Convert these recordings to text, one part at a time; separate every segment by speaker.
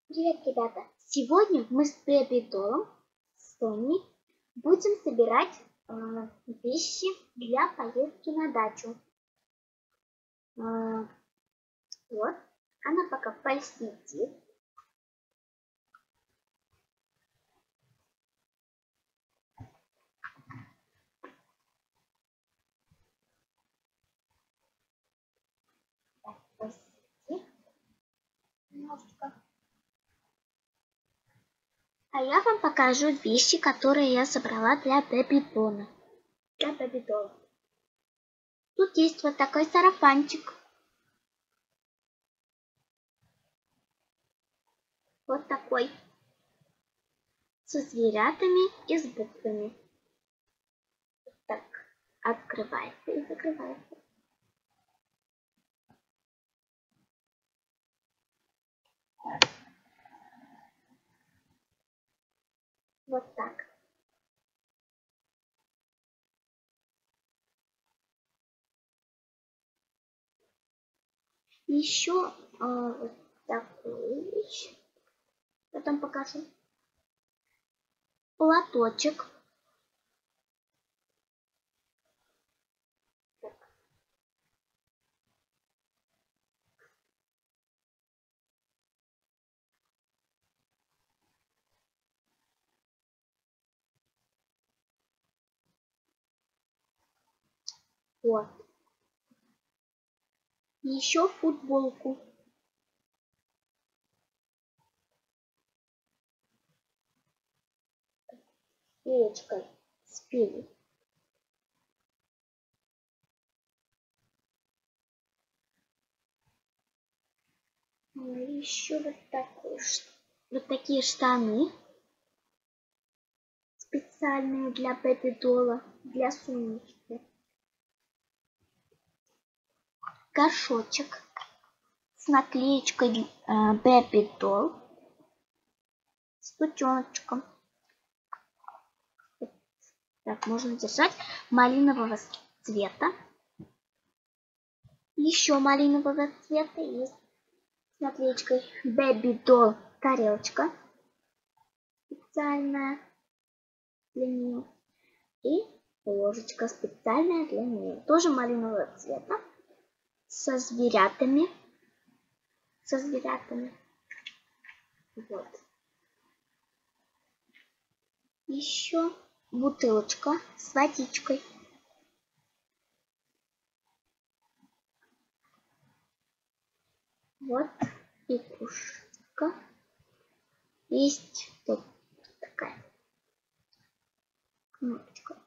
Speaker 1: Привет, ребята! Сегодня мы с Бэби Доллом, с Тони, будем собирать вещи для поездки на дачу. Вот, она пока посидит. Так, посидит немножечко. А я вам покажу вещи, которые я собрала для Бэби Долла. Тут есть вот такой сарафанчик. Вот такой. Со зверятами и с буквами. Так, открывается и закрывается. Вот так. Еще вот такую вещь. Потом покажу. Платочек. Так. Вот. Еще футболку. Феечкой спели. Еще вот такие штаны. Специальные для Бэби Долла. Для сумочки. Горшочек. С наклеечкой Бэби Долл. С путеночком. Так, можно держать. Малинового цвета. Еще малинового цвета есть с наклеечкой Baby Doll тарелочка специальная для нее. И ложечка специальная для нее. Тоже малинового цвета. Со зверятами. Вот. Еще бутылочка с водичкой. Вот игрушка. Есть вот такая кнопочка.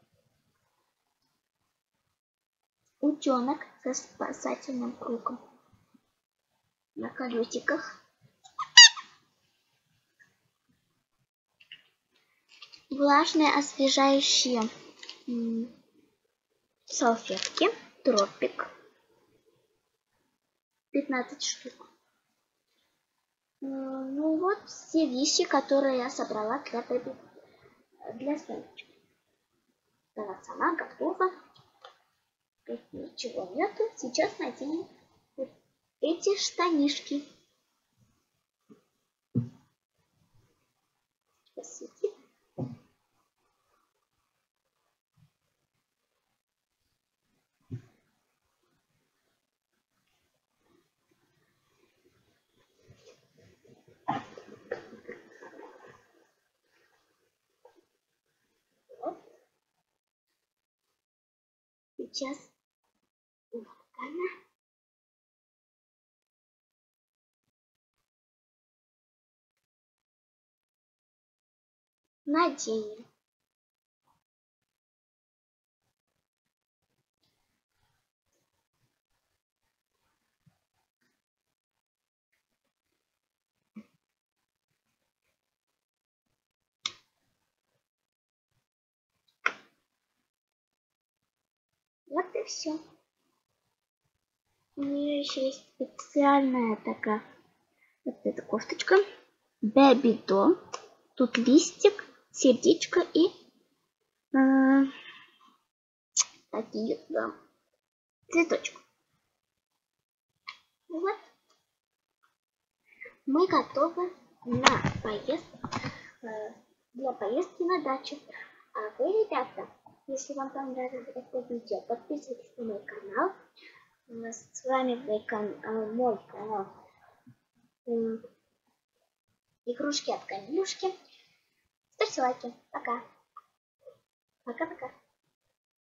Speaker 1: Утенок со спасательным кругом на колесиках. Влажные освежающие салфетки. Тропик. 15 штук. Ну вот все вещи, которые я собрала для сумочки. Она сама готова. Тут ничего нету. Сейчас наденем вот эти штанишки. Посвети. Вот. Сейчас наденем. Вот и все. У нее еще есть специальная такая вот эта кофточка. Baby Doll. Тут листик, сердечко и такие цветочек. Вот. Мы готовы на для поездки на дачу. А вы, ребята, если вам понравилось это видео, подписывайтесь на мой канал. С вами мой канал Игрушки от Камилюшки. Ставьте лайки. Пока. Пока-пока.